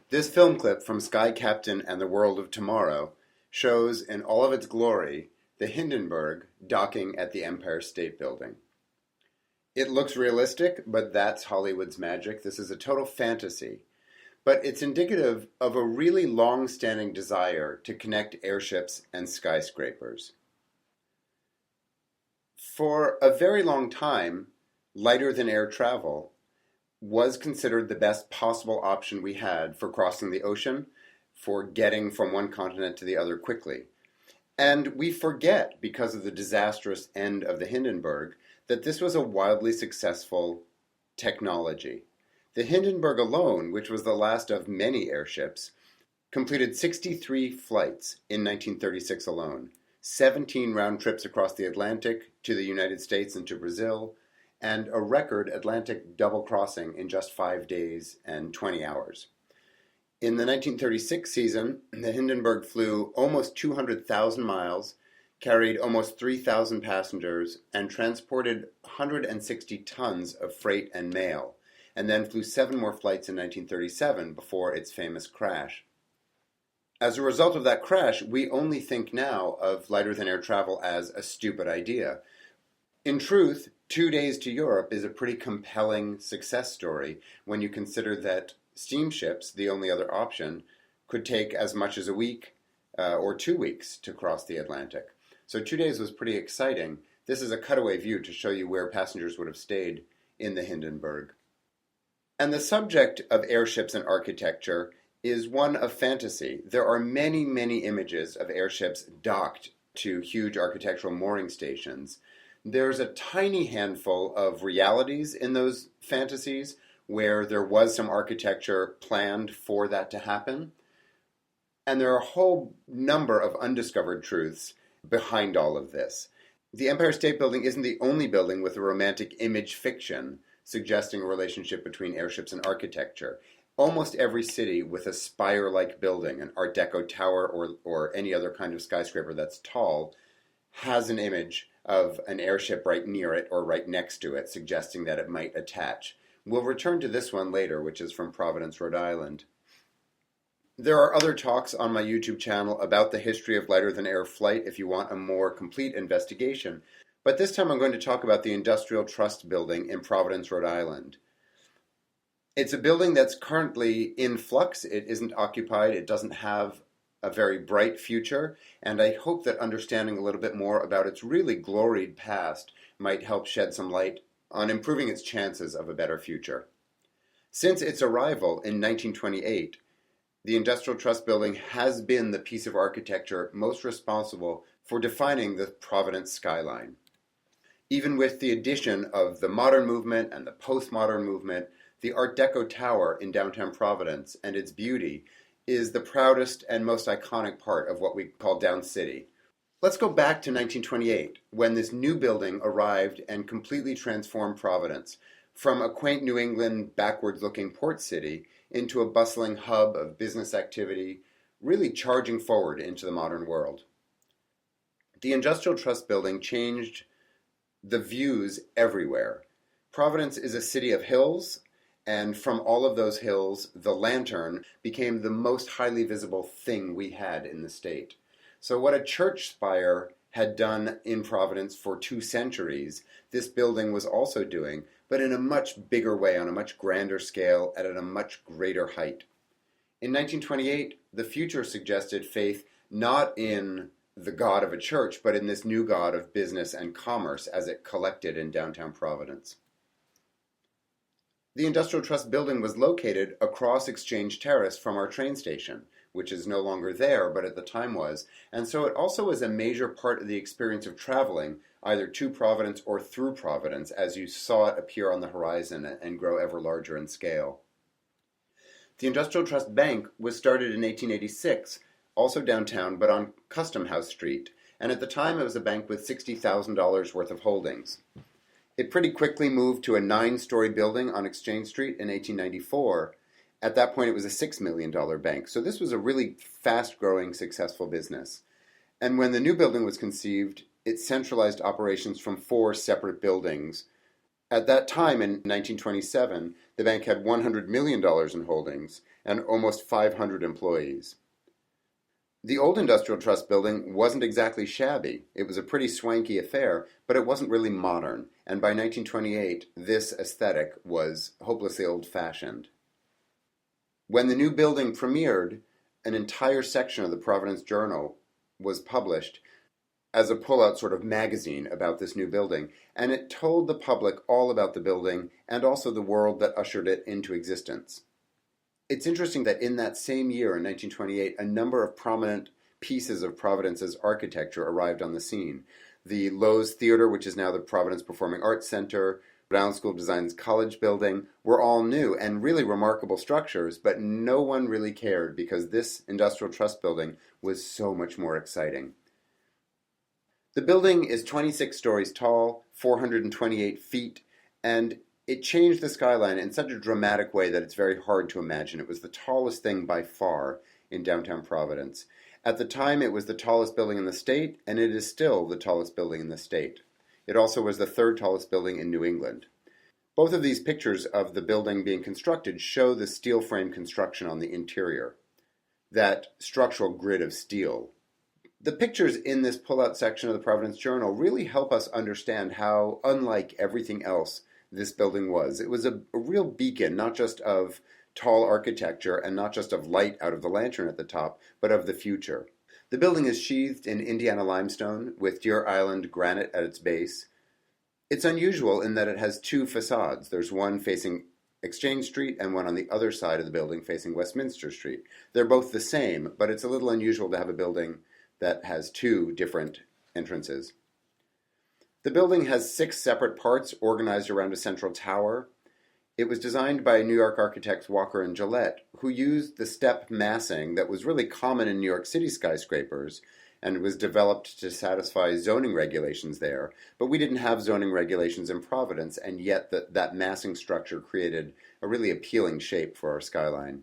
This film clip from Sky Captain and the World of Tomorrow shows in all of its glory the Hindenburg docking at the Empire State Building. It looks realistic, but that's Hollywood's magic. This is a total fantasy. But it's indicative of a really long-standing desire to connect airships and skyscrapers. For a very long time, lighter-than-air travel was considered the best possible option we had for crossing the ocean, for getting from one continent to the other quickly. And we forget, because of the disastrous end of the Hindenburg, that this was a wildly successful technology. The Hindenburg alone, which was the last of many airships, completed 63 flights in 1936 alone, 17 round trips across the Atlantic to the United States and to Brazil, and a record Atlantic double crossing in just 5 days and 20 hours. In the 1936 season, the Hindenburg flew almost 200,000 miles, carried almost 3,000 passengers, and transported 160 tons of freight and mail, and then flew 7 more flights in 1937 before its famous crash. As a result of that crash, we only think now of lighter-than-air travel as a stupid idea. In truth, 2 days to Europe is a pretty compelling success story when you consider that steamships, the only other option, could take as much as a week or 2 weeks to cross the Atlantic. So 2 days was pretty exciting. This is a cutaway view to show you where passengers would have stayed in the Hindenburg. And the subject of airships and architecture is one of fantasy. There are many, many images of airships docked to huge architectural mooring stations. There's a tiny handful of realities in those fantasies where there was some architecture planned for that to happen. And there are a whole number of undiscovered truths behind all of this. The Empire State Building isn't the only building with a romantic image fiction suggesting a relationship between airships and architecture. Almost every city with a spire-like building, an Art Deco tower or any other kind of skyscraper that's tall, has an image of an airship right near it or right next to it, suggesting that it might attach. We'll return to this one later, which is from Providence, Rhode Island. There are other talks on my YouTube channel about the history of lighter-than-air flight if you want a more complete investigation, but this time I'm going to talk about the Industrial Trust Building in Providence, Rhode Island. It's a building that's currently in flux. It isn't occupied. It doesn't have a very bright future, and I hope that understanding a little bit more about its really gloried past might help shed some light on improving its chances of a better future. Since its arrival in 1928, the Industrial Trust Building has been the piece of architecture most responsible for defining the Providence skyline. Even with the addition of the modern movement and the postmodern movement, the Art Deco tower in downtown Providence and its beauty is the proudest and most iconic part of what we call Down City. Let's go back to 1928, when this new building arrived and completely transformed Providence from a quaint New England backwards-looking port city into a bustling hub of business activity, really charging forward into the modern world. The Industrial Trust Building changed the views everywhere. Providence is a city of hills, and from all of those hills, the lantern became the most highly visible thing we had in the state. So what a church spire had done in Providence for 2 centuries, this building was also doing, but in a much bigger way, on a much grander scale, and at a much greater height. In 1928, the future suggested faith not in the God of a church, but in this new God of business and commerce as it collected in downtown Providence. The Industrial Trust Building was located across Exchange Terrace from our train station, which is no longer there, but at the time was, and so it also was a major part of the experience of traveling, either to Providence or through Providence, as you saw it appear on the horizon and grow ever larger in scale. The Industrial Trust Bank was started in 1886, also downtown, but on Custom House Street, and at the time it was a bank with $60,000 worth of holdings. It pretty quickly moved to a 9-story building on Exchange Street in 1894. At that point, it was a $6 million bank. So this was a really fast-growing, successful business. And when the new building was conceived, it centralized operations from 4 separate buildings. At that time, in 1927, the bank had $100 million in holdings, and almost 500 employees. The old Industrial Trust building wasn't exactly shabby. It was a pretty swanky affair, but it wasn't really modern, and by 1928, this aesthetic was hopelessly old-fashioned. When the new building premiered, an entire section of the Providence Journal was published as a pull-out sort of magazine about this new building, and it told the public all about the building and also the world that ushered it into existence. It's interesting that in that same year, in 1928, a number of prominent pieces of Providence's architecture arrived on the scene. The Lowe's Theater, which is now the Providence Performing Arts Center, Rhode Island School of Design's College Building, were all new and really remarkable structures, but no one really cared because this Industrial Trust building was so much more exciting. The building is 26 stories tall, 428 feet, and it changed the skyline in such a dramatic way that it's very hard to imagine. It was the tallest thing by far in downtown Providence. At the time, it was the tallest building in the state, and it is still the tallest building in the state. It also was the third tallest building in New England. Both of these pictures of the building being constructed show the steel frame construction on the interior, that structural grid of steel. The pictures in this pull-out section of the Providence Journal really help us understand how unlike everything else this building was. It was a real beacon, not just of tall architecture and not just of light out of the lantern at the top, but of the future. The building is sheathed in Indiana limestone with Deer Island granite at its base. It's unusual in that it has two facades. There's one facing Exchange Street and one on the other side of the building facing Westminster Street. They're both the same, but it's a little unusual to have a building that has two different entrances. The building has 6 separate parts organized around a central tower. It was designed by New York architects Walker and Gillette, who used the step massing that was really common in New York City skyscrapers and was developed to satisfy zoning regulations there. But we didn't have zoning regulations in Providence, and yet that massing structure created a really appealing shape for our skyline.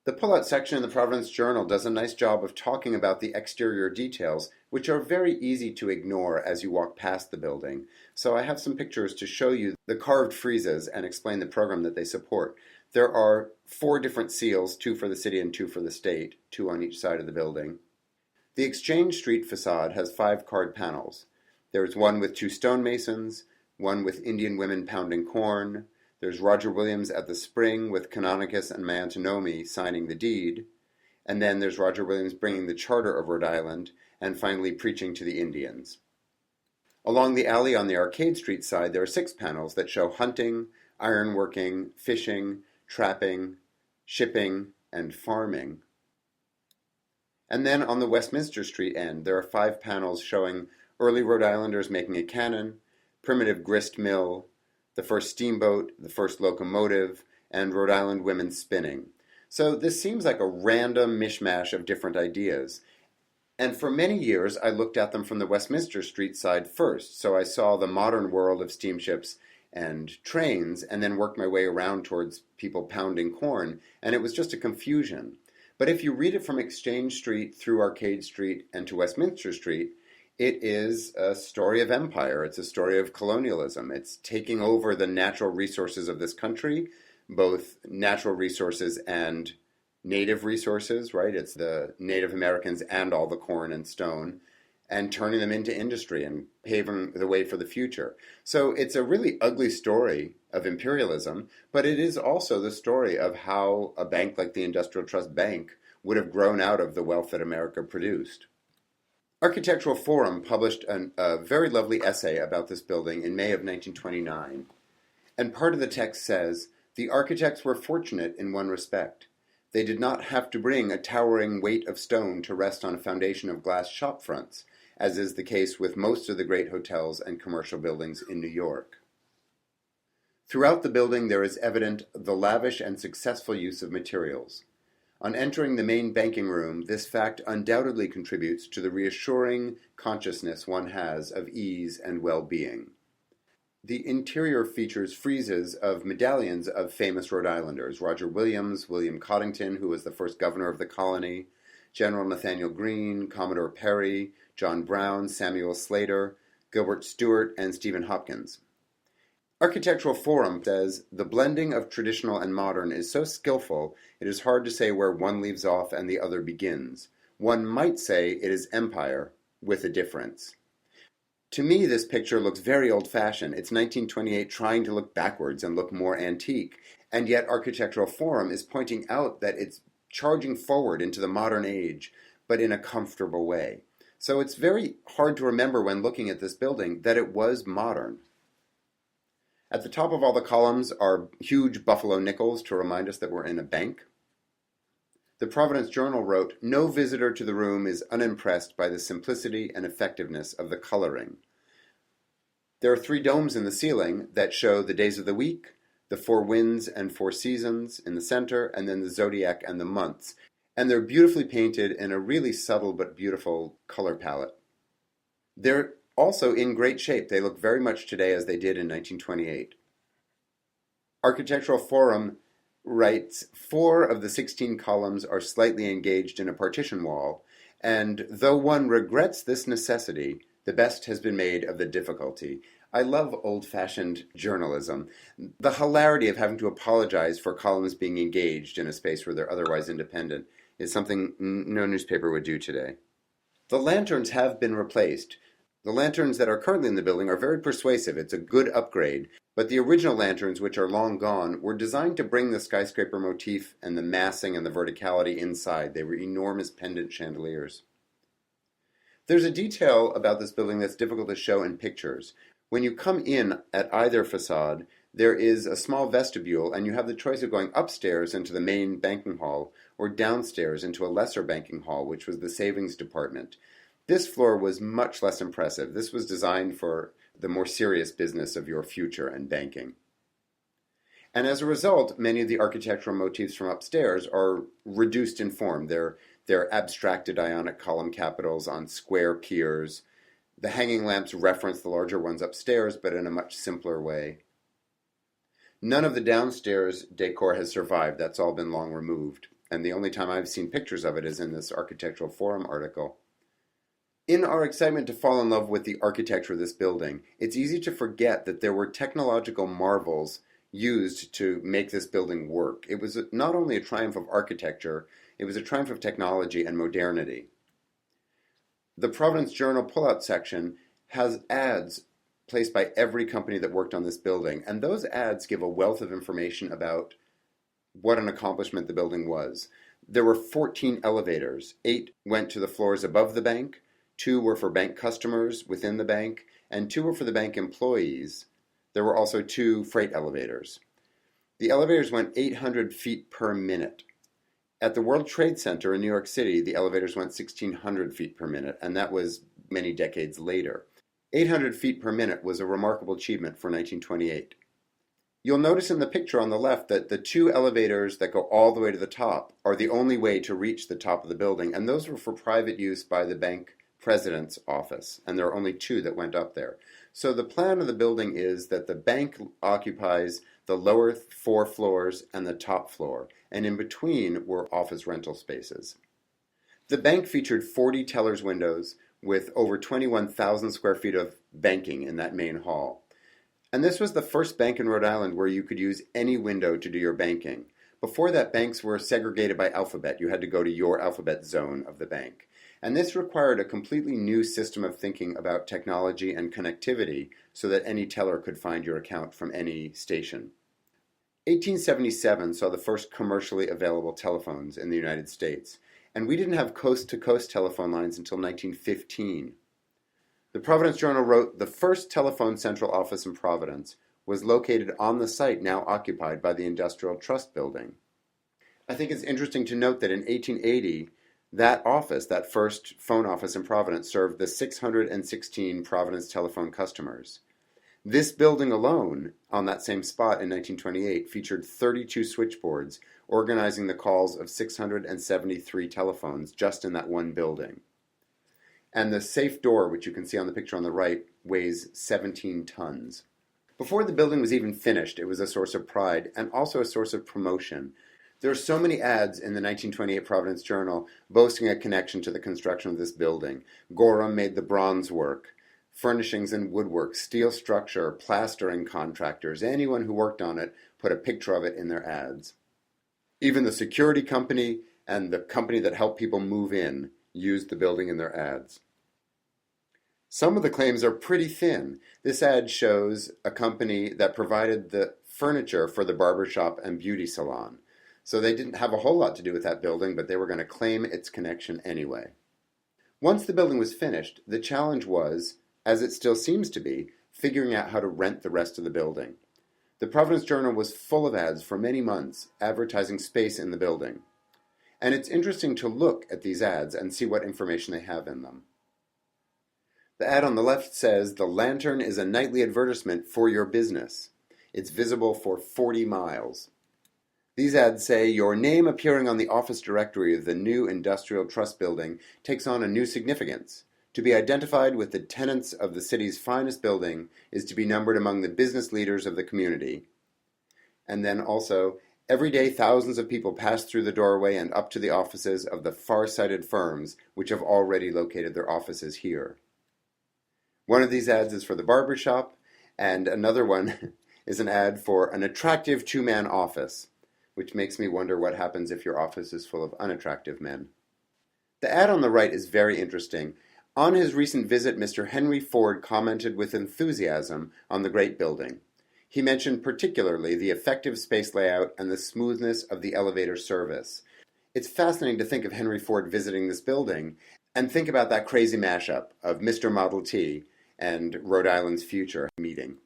The pull-out section in the Providence Journal does a nice job of talking about the exterior details, which are very easy to ignore as you walk past the building. So I have some pictures to show you the carved friezes and explain the program that they support. There are 4 different seals, 2 for the city and 2 for the state, 2 on each side of the building. The Exchange Street facade has 5 card panels. There's one with 2 stonemasons, one with Indian women pounding corn. There's Roger Williams at the spring with Canonicus and Mantonomi signing the deed. And then there's Roger Williams bringing the charter of Rhode Island and finally preaching to the Indians. Along the alley on the Arcade Street side, there are 6 panels that show hunting, ironworking, fishing, trapping, shipping, and farming. And then on the Westminster Street end, there are 5 panels showing early Rhode Islanders making a cannon, primitive grist mill, the first steamboat, the first locomotive, and Rhode Island women spinning. So this seems like a random mishmash of different ideas. And for many years, I looked at them from the Westminster Street side first. So I saw the modern world of steamships and trains, and then worked my way around towards people pounding corn, and it was just a confusion. But if you read it from Exchange Street through Arcade Street and to Westminster Street, it is a story of empire. It's a story of colonialism. It's taking over the natural resources of this country, both natural resources and native resources, right? It's the Native Americans and all the corn and stone, and turning them into industry and paving the way for the future. So it's a really ugly story of imperialism, but it is also the story of how a bank like the Industrial Trust Bank would have grown out of the wealth that America produced. Architectural Forum published a very lovely essay about this building in May of 1929, and part of the text says, "The architects were fortunate in one respect. They did not have to bring a towering weight of stone to rest on a foundation of glass shop fronts, as is the case with most of the great hotels and commercial buildings in New York." Throughout the building there is evident the lavish and successful use of materials. On entering the main banking room, this fact undoubtedly contributes to the reassuring consciousness one has of ease and well-being. The interior features friezes of medallions of famous Rhode Islanders: Roger Williams, William Coddington, who was the first governor of the colony, General Nathaniel Greene, Commodore Perry, John Brown, Samuel Slater, Gilbert Stuart, and Stephen Hopkins. Architectural Forum says, the blending of traditional and modern is so skillful, it is hard to say where one leaves off and the other begins. One might say it is empire, with a difference. To me, this picture looks very old-fashioned. It's 1928 trying to look backwards and look more antique, and yet Architectural Forum is pointing out that it's charging forward into the modern age, but in a comfortable way. So it's very hard to remember when looking at this building that it was modern. At the top of all the columns are huge buffalo nickels to remind us that we're in a bank. The Providence Journal wrote, "No visitor to the room is unimpressed by the simplicity and effectiveness of the coloring." There are 3 domes in the ceiling that show the days of the week, the 4 winds and 4 seasons in the center, and then the zodiac and the months. And they're beautifully painted in a really subtle but beautiful color palette. They're also in great shape. They look very much today as they did in 1928. Architectural Forum writes, 4 of the 16 columns are slightly engaged in a partition wall, and though one regrets this necessity, the best has been made of the difficulty. I love old-fashioned journalism. The hilarity of having to apologize for columns being engaged in a space where they're otherwise independent is something no newspaper would do today. The lanterns have been replaced. The lanterns that are currently in the building are very persuasive. It's a good upgrade. But the original lanterns, which are long gone, were designed to bring the skyscraper motif and the massing and the verticality inside. They were enormous pendant chandeliers. There's a detail about this building that's difficult to show in pictures. When you come in at either facade, there is a small vestibule, and you have the choice of going upstairs into the main banking hall or downstairs into a lesser banking hall, which was the savings department. This floor was much less impressive. This was designed for the more serious business of your future and banking. And as a result, many of the architectural motifs from upstairs are reduced in form. They're abstracted Ionic column capitals on square piers. The hanging lamps reference the larger ones upstairs, but in a much simpler way. None of the downstairs decor has survived. That's all been long removed. And the only time I've seen pictures of it is in this Architectural Forum article. In our excitement to fall in love with the architecture of this building, it's easy to forget that there were technological marvels used to make this building work. It was not only a triumph of architecture, it was a triumph of technology and modernity. The Providence Journal pullout section has ads placed by every company that worked on this building, and those ads give a wealth of information about what an accomplishment the building was. There were 14 elevators. 8 went to the floors above the bank, 2 were for bank customers within the bank, and 2 were for the bank employees. There were also 2 freight elevators. The elevators went 800 feet per minute. At the World Trade Center in New York City, the elevators went 1,600 feet per minute, and that was many decades later. 800 feet per minute was a remarkable achievement for 1928. You'll notice in the picture on the left that the 2 elevators that go all the way to the top are the only way to reach the top of the building, and those were for private use by the bank president's office, and there are only 2 that went up there. So the plan of the building is that the bank occupies the lower 4 floors and the top floor, and in between were office rental spaces. The bank featured 40 tellers' windows with over 21,000 square feet of banking in that main hall. And this was the first bank in Rhode Island where you could use any window to do your banking. Before that, banks were segregated by alphabet. You had to go to your alphabet zone of the bank. And this required a completely new system of thinking about technology and connectivity so that any teller could find your account from any station. 1877 saw the first commercially available telephones in the United States, and we didn't have coast-to-coast telephone lines until 1915. The Providence Journal wrote, the first telephone central office in Providence was located on the site now occupied by the Industrial Trust Building. I think it's interesting to note that in 1880, that office, that first phone office in Providence, served the 616 Providence telephone customers. This building alone, on that same spot in 1928, featured 32 switchboards organizing the calls of 673 telephones just in that one building. And the safe door, which you can see on the picture on the right, weighs 17 tons. Before the building was even finished, it was a source of pride and also a source of promotion. There are so many ads in the 1928 Providence Journal boasting a connection to the construction of this building. Gorham made the bronze work. Furnishings and woodwork, steel structure, plastering contractors, anyone who worked on it put a picture of it in their ads. Even the security company and the company that helped people move in used the building in their ads. Some of the claims are pretty thin. This ad shows a company that provided the furniture for the barbershop and beauty salon. So they didn't have a whole lot to do with that building, but they were going to claim its connection anyway. Once the building was finished, the challenge was, as it still seems to be, figuring out how to rent the rest of the building. The Providence Journal was full of ads for many months advertising space in the building. And it's interesting to look at these ads and see what information they have in them. The ad on the left says, "The lantern is a nightly advertisement for your business. It's visible for 40 miles. These ads say, "Your name appearing on the office directory of the new Industrial Trust Building takes on a new significance. To be identified with the tenants of the city's finest building is to be numbered among the business leaders of the community." And then also, "Every day thousands of people pass through the doorway and up to the offices of the far-sighted firms which have already located their offices here." One of these ads is for the barber shop, and another one is an ad for an attractive two-man office, which makes me wonder what happens if your office is full of unattractive men. The ad on the right is very interesting. On his recent visit, Mr. Henry Ford commented with enthusiasm on the great building. He mentioned particularly the effective space layout and the smoothness of the elevator service. It's fascinating to think of Henry Ford visiting this building and think about that crazy mashup of Mr. Model T and Rhode Island's future meeting.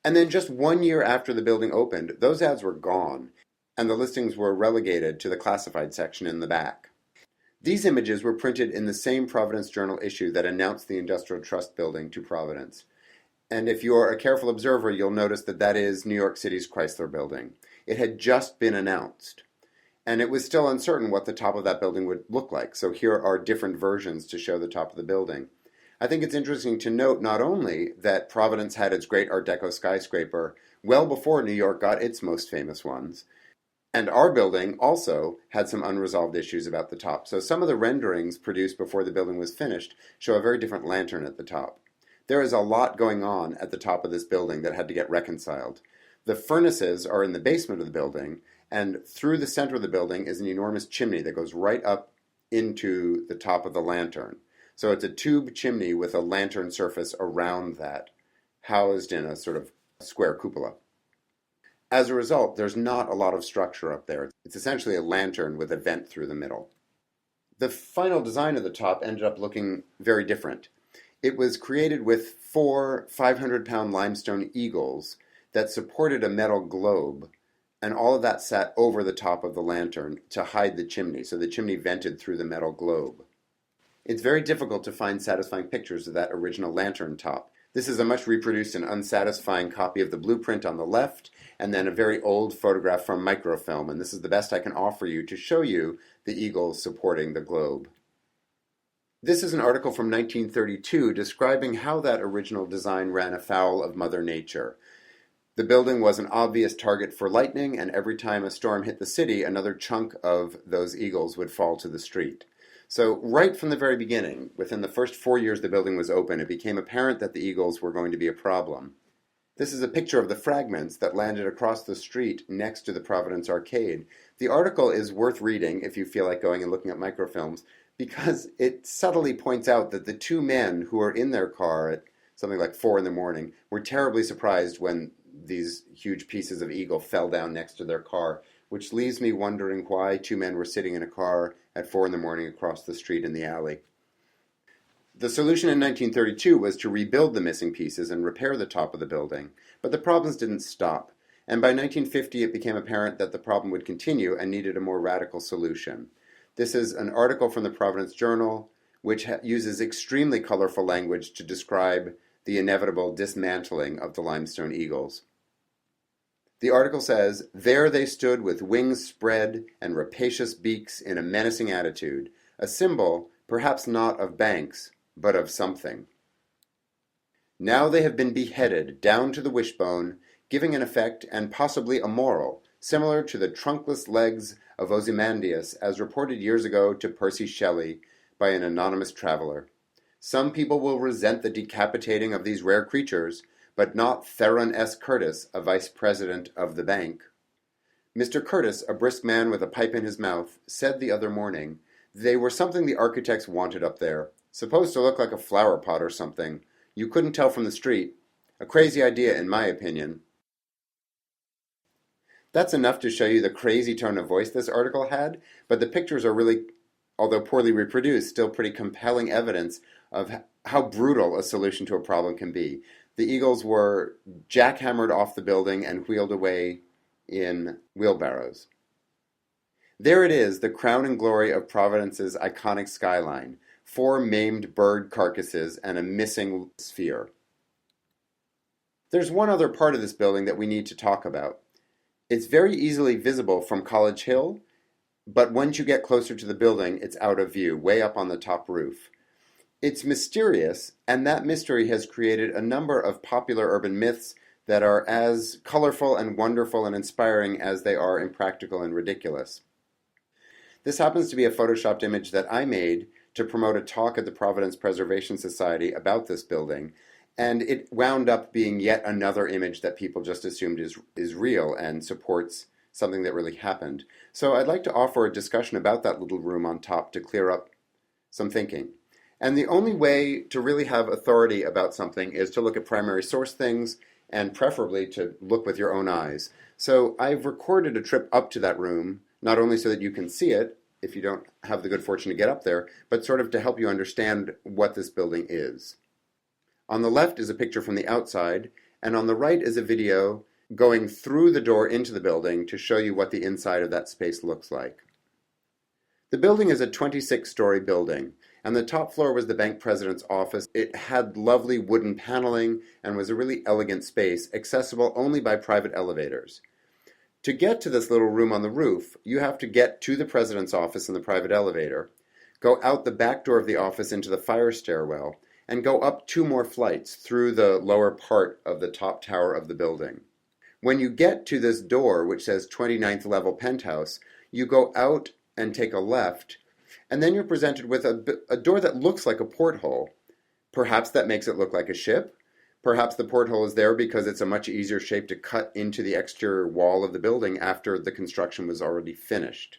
And then just 1 year after the building opened, those ads were gone, and the listings were relegated to the classified section in the back. These images were printed in the same Providence Journal issue that announced the Industrial Trust Building to Providence. And if you're a careful observer, you'll notice that that is New York City's Chrysler Building. It had just been announced, and it was still uncertain what the top of that building would look like. So here are different versions to show the top of the building. I think it's interesting to note not only that Providence had its great Art Deco skyscraper well before New York got its most famous ones, and our building also had some unresolved issues about the top. So some of the renderings produced before the building was finished show a very different lantern at the top. There is a lot going on at the top of this building that had to get reconciled. The furnaces are in the basement of the building, and through the center of the building is an enormous chimney that goes right up into the top of the lantern. So it's a tube chimney with a lantern surface around that, housed in a sort of square cupola. As a result, there's not a lot of structure up there. It's essentially a lantern with a vent through the middle. The final design of the top ended up looking very different. It was created with 4 500-pound limestone eagles that supported a metal globe, and all of that sat over the top of the lantern to hide the chimney, so the chimney vented through the metal globe. It's very difficult to find satisfying pictures of that original lantern top. This is a much reproduced and unsatisfying copy of the blueprint on the left, and then a very old photograph from microfilm, and this is the best I can offer you to show you the eagles supporting the globe. This is an article from 1932 describing how that original design ran afoul of Mother Nature. The building was an obvious target for lightning, and every time a storm hit the city, another chunk of those eagles would fall to the street. So right from the very beginning, within the first 4 years the building was open, it became apparent that the eagles were going to be a problem. This is a picture of the fragments that landed across the street next to the Providence Arcade. The article is worth reading if you feel like going and looking at microfilms, because it subtly points out that the two men who were in their car at something like 4 in the morning were terribly surprised when these huge pieces of eagle fell down next to their car, which leaves me wondering why two men were sitting in a car at 4 in the morning across the street in the alley. The solution in 1932 was to rebuild the missing pieces and repair the top of the building, but the problems didn't stop, and by 1950 it became apparent that the problem would continue and needed a more radical solution. This is an article from the Providence Journal, which uses extremely colorful language to describe the inevitable dismantling of the limestone eagles. The article says, "There they stood with wings spread and rapacious beaks in a menacing attitude, a symbol, perhaps not of banks, but of something. Now they have been beheaded down to the wishbone, giving an effect and possibly a moral, similar to the trunkless legs of Ozymandias as reported years ago to Percy Shelley by an anonymous traveler. Some people will resent the decapitating of these rare creatures, but not Theron S. Curtis, a vice president of the bank. Mr. Curtis, a brisk man with a pipe in his mouth, said the other morning, they were something the architects wanted up there, supposed to look like a flower pot or something. You couldn't tell from the street. A crazy idea, in my opinion. That's enough to show you the crazy tone of voice this article had, but the pictures are really, although poorly reproduced, still pretty compelling evidence of how brutal a solution to a problem can be. The eagles were jackhammered off the building and wheeled away in wheelbarrows. There it is, the crown and glory of Providence's iconic skyline. 4 maimed bird carcasses and a missing sphere. There's one other part of this building that we need to talk about. It's very easily visible from College Hill, but once you get closer to the building, it's out of view, way up on the top roof. It's mysterious, and that mystery has created a number of popular urban myths that are as colorful and wonderful and inspiring as they are impractical and ridiculous. This happens to be a photoshopped image that I made to promote a talk at the Providence Preservation Society about this building, and it wound up being yet another image that people just assumed is real and supports something that really happened. So I'd like to offer a discussion about that little room on top to clear up some thinking. And the only way to really have authority about something is to look at primary source things and preferably to look with your own eyes. So I've recorded a trip up to that room, not only so that you can see it, if you don't have the good fortune to get up there, but sort of to help you understand what this building is. On the left is a picture from the outside, and on the right is a video going through the door into the building to show you what the inside of that space looks like. The building is a 26-story building, and the top floor was the bank president's office. It had lovely wooden paneling and was a really elegant space, accessible only by private elevators. To get to this little room on the roof, you have to get to the president's office in the private elevator, go out the back door of the office into the fire stairwell, and go up 2 more flights through the lower part of the top tower of the building. When you get to this door, which says 29th level penthouse, you go out and take a left, and then you're presented with a door that looks like a porthole. Perhaps that makes it look like a ship. Perhaps the porthole is there because it's a much easier shape to cut into the exterior wall of the building after the construction was already finished.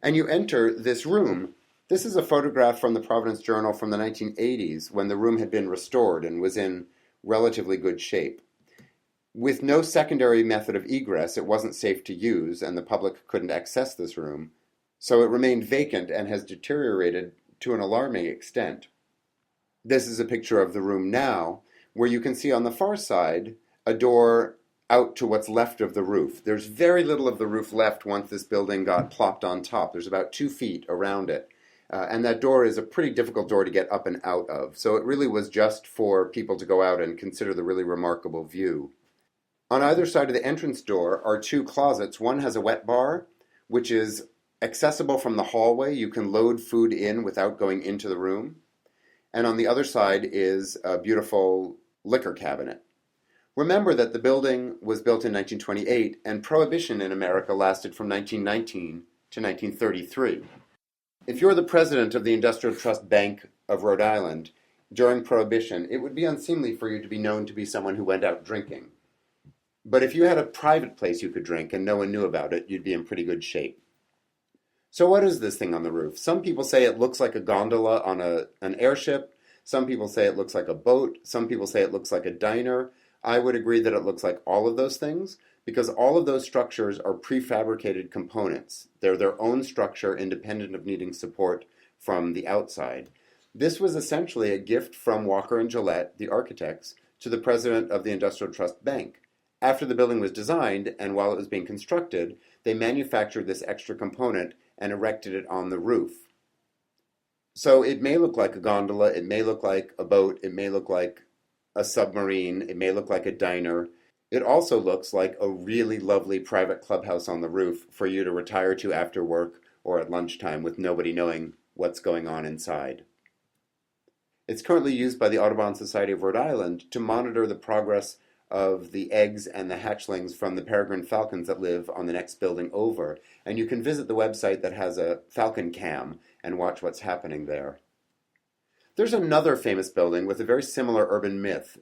And you enter this room. This is a photograph from the Providence Journal from the 1980s when the room had been restored and was in relatively good shape. With no secondary method of egress, it wasn't safe to use and the public couldn't access this room, so it remained vacant and has deteriorated to an alarming extent. This is a picture of the room now, where you can see on the far side a door out to what's left of the roof. There's very little of the roof left once this building got plopped on top. There's about 2 feet around it. And that door is a pretty difficult door to get up and out of. So it really was just for people to go out and consider the really remarkable view. On either side of the entrance door are 2 closets. One has a wet bar, which is accessible from the hallway. You can load food in without going into the room. And on the other side is a beautiful liquor cabinet. Remember that the building was built in 1928, and Prohibition in America lasted from 1919 to 1933. If you're the president of the Industrial Trust Bank of Rhode Island during Prohibition, it would be unseemly for you to be known to be someone who went out drinking. But if you had a private place you could drink and no one knew about it, you'd be in pretty good shape. So what is this thing on the roof? Some people say it looks like a gondola on an airship. Some people say it looks like a boat. Some people say it looks like a diner. I would agree that it looks like all of those things because all of those structures are prefabricated components. They're their own structure independent of needing support from the outside. This was essentially a gift from Walker and Gillette, the architects, to the president of the Industrial Trust Bank. After the building was designed and while it was being constructed, they manufactured this extra component and erected it on the roof. So it may look like a gondola, it may look like a boat, it may look like a submarine, it may look like a diner. It also looks like a really lovely private clubhouse on the roof for you to retire to after work or at lunchtime with nobody knowing what's going on inside. It's currently used by the Audubon Society of Rhode Island to monitor the progress of the eggs and the hatchlings from the peregrine falcons that live on the next building over. And you can visit the website that has a falcon cam and watch what's happening there. There's another famous building with a very similar urban myth.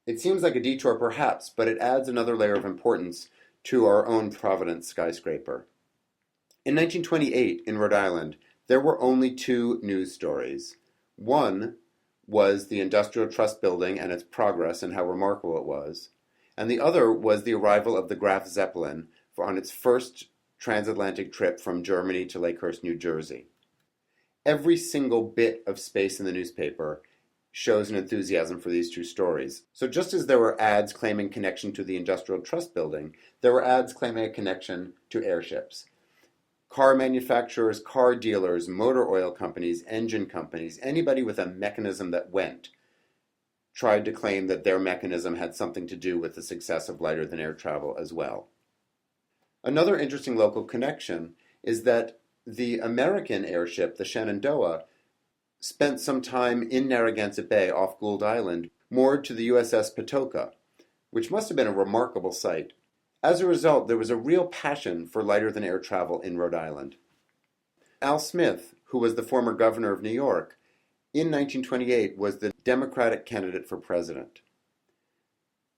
It seems like a detour perhaps, but it adds another layer of importance to our own Providence skyscraper. In 1928, in Rhode Island, there were only two news stories. One was the Industrial Trust Building and its progress and how remarkable it was, and the other was the arrival of the Graf Zeppelin on its first transatlantic trip from Germany to Lakehurst, New Jersey. Every single bit of space in the newspaper shows an enthusiasm for these two stories. So just as there were ads claiming connection to the Industrial Trust Building, there were ads claiming a connection to airships. Car manufacturers, car dealers, motor oil companies, engine companies, anybody with a mechanism that went, tried to claim that their mechanism had something to do with the success of lighter-than-air travel as well. Another interesting local connection is that the American airship, the Shenandoah, spent some time in Narragansett Bay off Gould Island, moored to the USS Patoka, which must have been a remarkable sight. As a result, there was a real passion for lighter-than-air travel in Rhode Island. Al Smith, who was the former governor of New York, in 1928 was the Democratic candidate for president.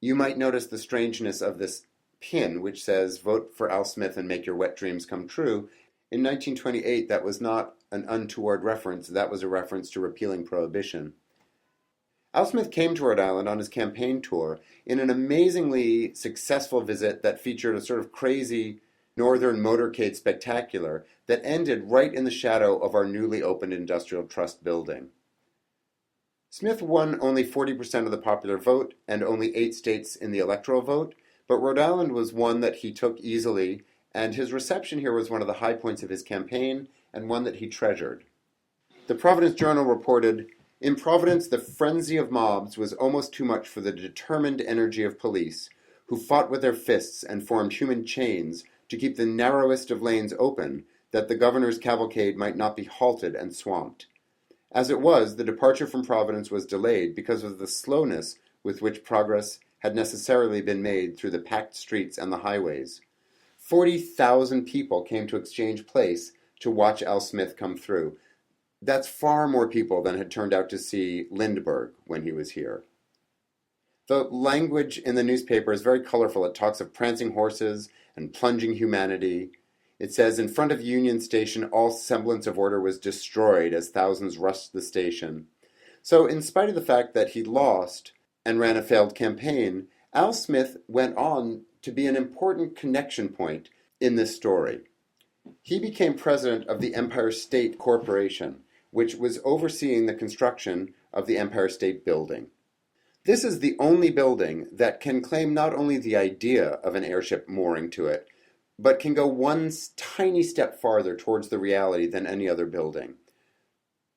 You might notice the strangeness of this pin, which says, "Vote for Al Smith and make your wet dreams come true." In 1928, that was not an untoward reference. That was a reference to repealing Prohibition. Al Smith came to Rhode Island on his campaign tour in an amazingly successful visit that featured a sort of crazy northern motorcade spectacular that ended right in the shadow of our newly opened Industrial Trust Building. Smith won only 40% of the popular vote and only 8 states in the electoral vote, but Rhode Island was one that he took easily, and his reception here was one of the high points of his campaign and one that he treasured. The Providence Journal reported, "In Providence, the frenzy of mobs was almost too much for the determined energy of police, who fought with their fists and formed human chains to keep the narrowest of lanes open, that the governor's cavalcade might not be halted and swamped. As it was, the departure from Providence was delayed because of the slowness with which progress had necessarily been made through the packed streets and the highways. 40,000 people came to Exchange Place to watch Al Smith come through. That's far more people than had turned out to see Lindbergh when he was here." The language in the newspaper is very colorful. It talks of prancing horses and plunging humanity. It says, "In front of Union Station, all semblance of order was destroyed as thousands rushed the station." So in spite of the fact that he lost and ran a failed campaign, Al Smith went on to be an important connection point in this story. He became president of the Empire State Corporation, which was overseeing the construction of the Empire State Building. This is the only building that can claim not only the idea of an airship mooring to it, but can go one tiny step farther towards the reality than any other building.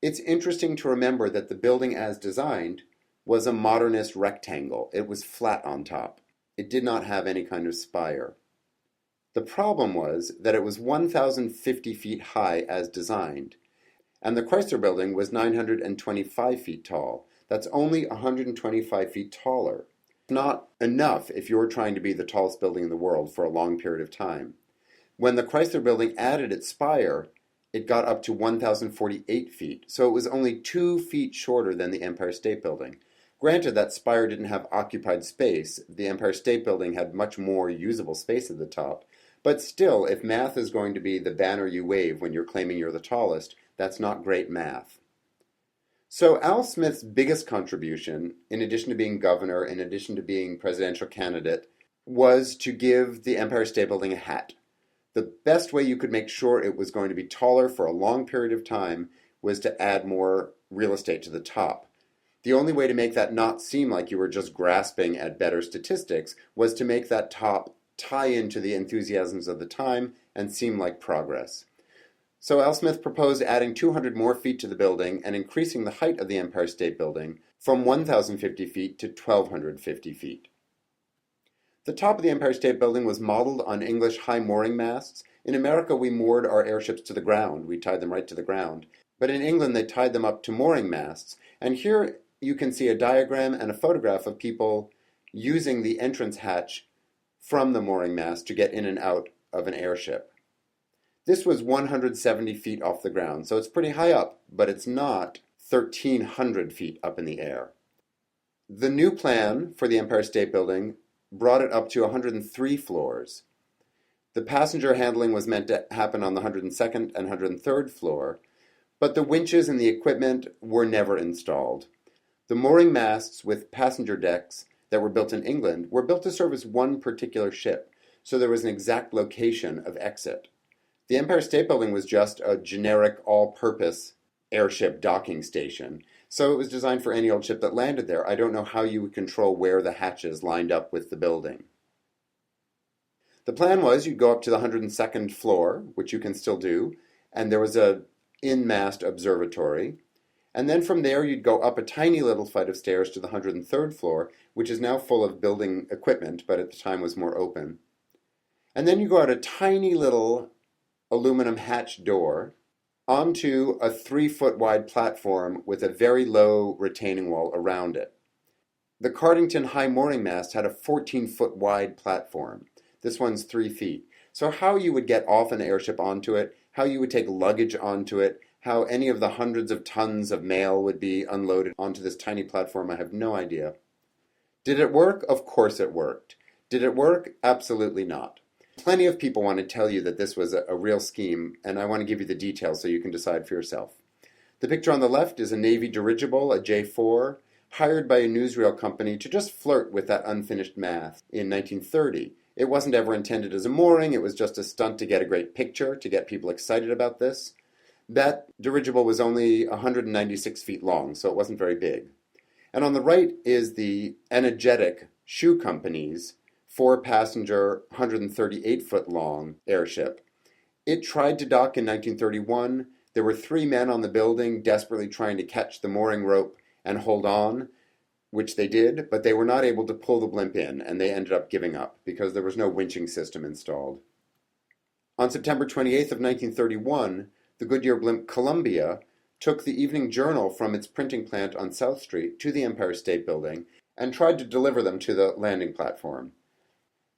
It's interesting to remember that the building as designed was a modernist rectangle. It was flat on top. It did not have any kind of spire. The problem was that it was 1,050 feet high as designed, and the Chrysler Building was 925 feet tall. That's only 125 feet taller. Not enough if you were trying to be the tallest building in the world for a long period of time. When the Chrysler Building added its spire, it got up to 1,048 feet, so it was only 2 feet shorter than the Empire State Building. Granted, that spire didn't have occupied space. The Empire State Building had much more usable space at the top. But still, if math is going to be the banner you wave when you're claiming you're the tallest, that's not great math. So Al Smith's biggest contribution, in addition to being governor, in addition to being presidential candidate, was to give the Empire State Building a hat. The best way you could make sure it was going to be taller for a long period of time was to add more real estate to the top. The only way to make that not seem like you were just grasping at better statistics was to make that top tie into the enthusiasms of the time and seem like progress. So Al Smith proposed adding 200 more feet to the building and increasing the height of the Empire State Building from 1,050 feet to 1,250 feet. The top of the Empire State Building was modeled on English high mooring masts. In America, we moored our airships to the ground. We tied them right to the ground. But in England, they tied them up to mooring masts. And here you can see a diagram and a photograph of people using the entrance hatch from the mooring mast to get in and out of an airship. This was 170 feet off the ground, so it's pretty high up, but it's not 1,300 feet up in the air. The new plan for the Empire State Building brought it up to 103 floors. The passenger handling was meant to happen on the 102nd and 103rd floor, but the winches and the equipment were never installed. The mooring masts with passenger decks that were built in England were built to service one particular ship, so there was an exact location of exit. The Empire State Building was just a generic all-purpose airship docking station, so it was designed for any old ship that landed there. I don't know how you would control where the hatches lined up with the building. The plan was you'd go up to the 102nd floor, which you can still do, and there was a in-mast observatory. And then from there you'd go up a tiny little flight of stairs to the 103rd floor, which is now full of building equipment, but at the time was more open. And then you go out a tiny little aluminum hatch door onto a 3-foot wide platform with a very low retaining wall around it. The Cardington High Mooring Mast had a 14-foot wide platform. This one's 3 feet. So how you would get off an airship onto it, how you would take luggage onto it, how any of the hundreds of tons of mail would be unloaded onto this tiny platform, I have no idea. Did it work? Of course it worked. Did it work? Absolutely not. Plenty of people want to tell you that this was a real scheme, and I want to give you the details so you can decide for yourself. The picture on the left is a Navy dirigible, a J-4, hired by a newsreel company to just flirt with that unfinished mast in 1930. It wasn't ever intended as a mooring, it was just a stunt to get a great picture, to get people excited about this. That dirigible was only 196 feet long, so it wasn't very big. And on the right is the Energetic Shoe Company's 4-passenger, 138-foot-long airship. It tried to dock in 1931. There were 3 men on the building desperately trying to catch the mooring rope and hold on, which they did, but they were not able to pull the blimp in, and they ended up giving up because there was no winching system installed. On September 28th of 1931, the Goodyear blimp Columbia took the Evening Journal from its printing plant on South Street to the Empire State Building and tried to deliver them to the landing platform.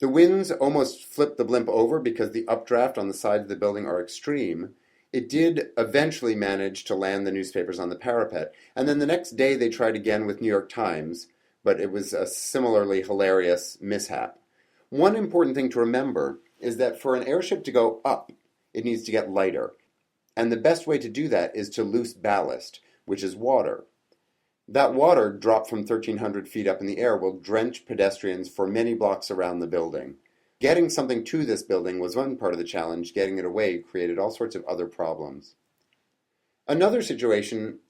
The winds almost flipped the blimp over because the updraft on the sides of the building are extreme. It did eventually manage to land the newspapers on the parapet, and then the next day they tried again with New York Times, but it was a similarly hilarious mishap. One important thing to remember is that for an airship to go up, it needs to get lighter, and the best way to do that is to loose ballast, which is water. That water, dropped from 1,300 feet up in the air, will drench pedestrians for many blocks around the building. Getting something to this building was one part of the challenge. Getting it away created all sorts of other problems. Another situation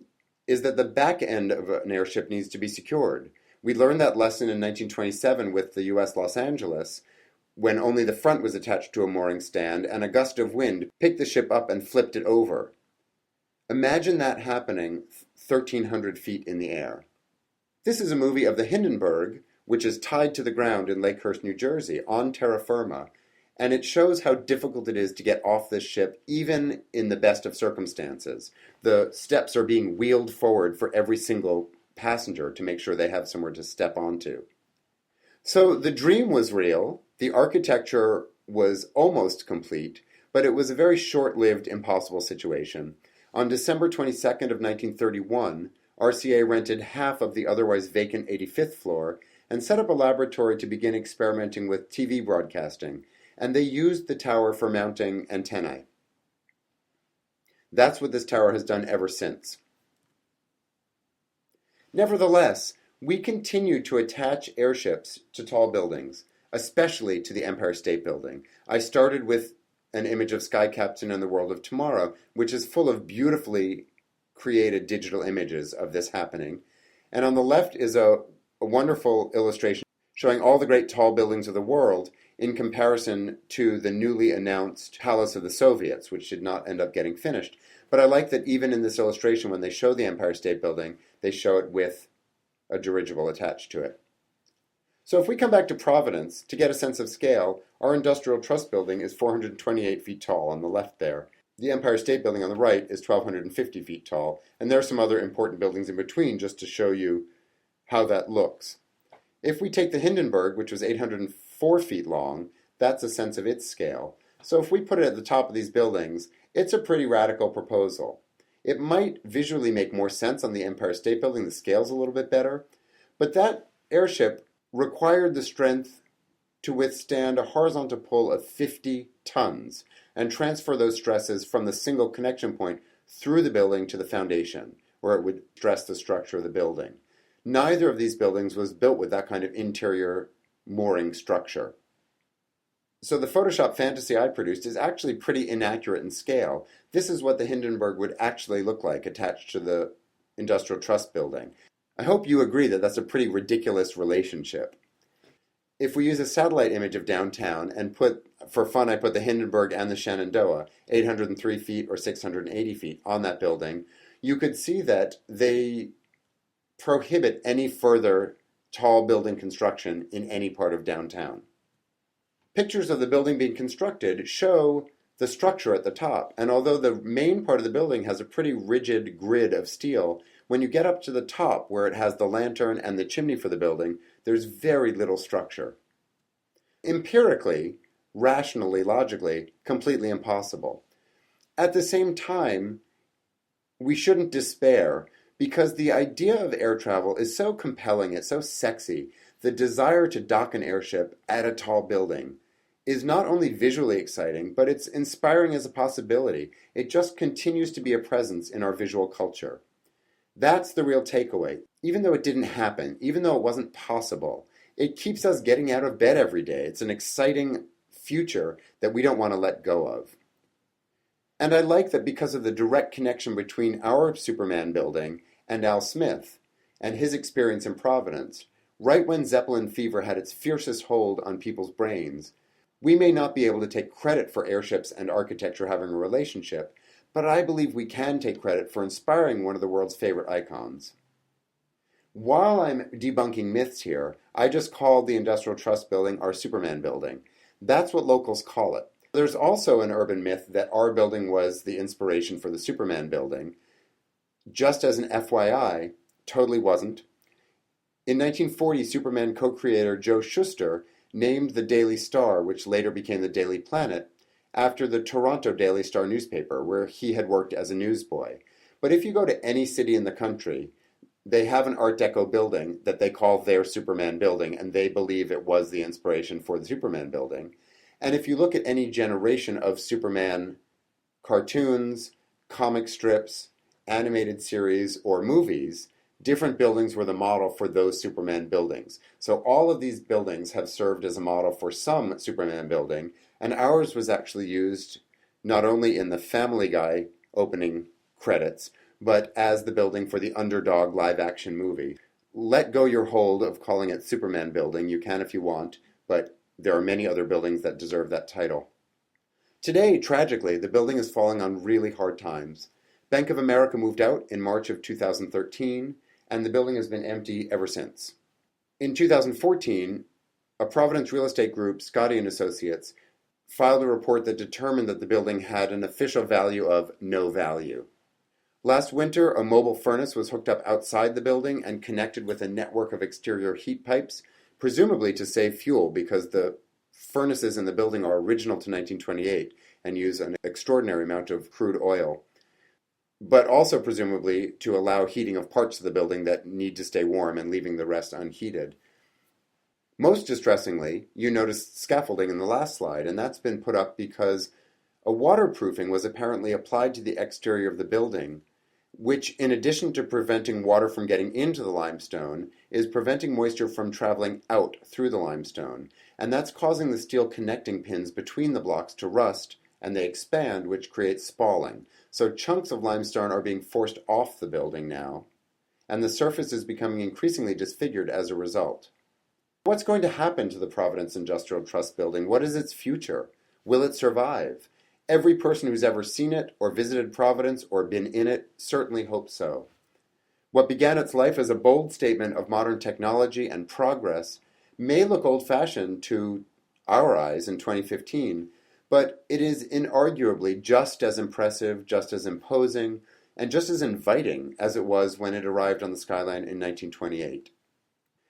is that the back end of an airship needs to be secured. We learned that lesson in 1927 with the U.S. Los Angeles, when only the front was attached to a mooring stand and a gust of wind picked the ship up and flipped it over. Imagine that happening 1,300 feet in the air. This is a movie of the Hindenburg, which is tied to the ground in Lakehurst, New Jersey, on terra firma, and it shows how difficult it is to get off this ship, even in the best of circumstances. The steps are being wheeled forward for every single passenger to make sure they have somewhere to step onto. So the dream was real, the architecture was almost complete, but it was a very short-lived, impossible situation. On December 22nd of 1931, RCA rented half of the otherwise vacant 85th floor and set up a laboratory to begin experimenting with TV broadcasting, and they used the tower for mounting antennae. That's what this tower has done ever since. Nevertheless, we continue to attach airships to tall buildings, especially to the Empire State Building. I started with an image of Sky Captain and the World of Tomorrow, which is full of beautifully created digital images of this happening. And on the left is a wonderful illustration showing all the great tall buildings of the world in comparison to the newly announced Palace of the Soviets, which did not end up getting finished. But I like that even in this illustration, when they show the Empire State Building, they show it with a dirigible attached to it. So if we come back to Providence, to get a sense of scale, our Industrial Trust Building is 428 feet tall on the left there. The Empire State Building on the right is 1,250 feet tall, and there are some other important buildings in between just to show you how that looks. If we take the Hindenburg, which was 804 feet long, that's a sense of its scale. So if we put it at the top of these buildings, it's a pretty radical proposal. It might visually make more sense on the Empire State Building, the scale's a little bit better, but that airship required the strength to withstand a horizontal pull of 50 tons and transfer those stresses from the single connection point through the building to the foundation, where it would stress the structure of the building. Neither of these buildings was built with that kind of interior mooring structure. So the Photoshop fantasy I produced is actually pretty inaccurate in scale. This is what the Hindenburg would actually look like attached to the Industrial Trust building. I hope you agree that that's a pretty ridiculous relationship. If we use a satellite image of downtown and for fun, I put the Hindenburg and the Shenandoah, 803 feet or 680 feet on that building, you could see that they prohibit any further tall building construction in any part of downtown. Pictures of the building being constructed show the structure at the top, and although the main part of the building has a pretty rigid grid of steel, when you get up to the top where it has the lantern and the chimney for the building, there's very little structure. Empirically, rationally, logically, completely impossible. At the same time, we shouldn't despair, because the idea of air travel is so compelling, it's so sexy. The desire to dock an airship at a tall building is not only visually exciting, but it's inspiring as a possibility. It just continues to be a presence in our visual culture. That's the real takeaway. Even though it didn't happen, even though it wasn't possible, it keeps us getting out of bed every day. It's an exciting future that we don't want to let go of. And I like that because of the direct connection between our Superman building and Al Smith and his experience in Providence, right when Zeppelin fever had its fiercest hold on people's brains, we may not be able to take credit for airships and architecture having a relationship, but I believe we can take credit for inspiring one of the world's favorite icons. While I'm debunking myths here, I just called the Industrial Trust building our Superman building. That's what locals call it. There's also an urban myth that our building was the inspiration for the Superman building. Just as an FYI, totally wasn't. In 1940, Superman co-creator Joe Shuster named the Daily Star, which later became the Daily Planet, after the Toronto Daily Star newspaper, where he had worked as a newsboy. But if you go to any city in the country, they have an Art Deco building that they call their Superman building, and they believe it was the inspiration for the Superman building. And if you look at any generation of Superman cartoons, comic strips, animated series, or movies, different buildings were the model for those Superman buildings. So all of these buildings have served as a model for some Superman building, and ours was actually used not only in the Family Guy opening credits, but as the building for the Underdog live-action movie. Let go your hold of calling it Superman building. You can if you want, but there are many other buildings that deserve that title. Today, tragically, the building is falling on really hard times. Bank of America moved out in March of 2013, and the building has been empty ever since. In 2014, a Providence real estate group, Scotti & Associates, filed a report that determined that the building had an official value of no value. Last winter, a mobile furnace was hooked up outside the building and connected with a network of exterior heat pipes, presumably to save fuel because the furnaces in the building are original to 1928 and use an extraordinary amount of crude oil, but also presumably to allow heating of parts of the building that need to stay warm and leaving the rest unheated. Most distressingly, you noticed scaffolding in the last slide, and that's been put up because a waterproofing was apparently applied to the exterior of the building, which, in addition to preventing water from getting into the limestone, is preventing moisture from traveling out through the limestone. And that's causing the steel connecting pins between the blocks to rust, and they expand, which creates spalling. So chunks of limestone are being forced off the building now, and the surface is becoming increasingly disfigured as a result. What's going to happen to the Providence Industrial Trust building? What is its future? Will it survive? Every person who's ever seen it, or visited Providence, or been in it, certainly hopes so. What began its life as a bold statement of modern technology and progress may look old-fashioned to our eyes in 2015, but it is inarguably just as impressive, just as imposing, and just as inviting as it was when it arrived on the skyline in 1928.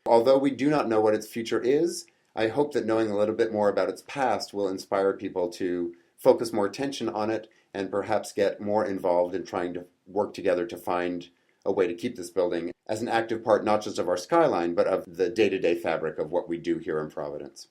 Although we do not know what its future is, I hope that knowing a little bit more about its past will inspire people to focus more attention on it and perhaps get more involved in trying to work together to find a way to keep this building as an active part not just of our skyline, but of the day-to-day fabric of what we do here in Providence.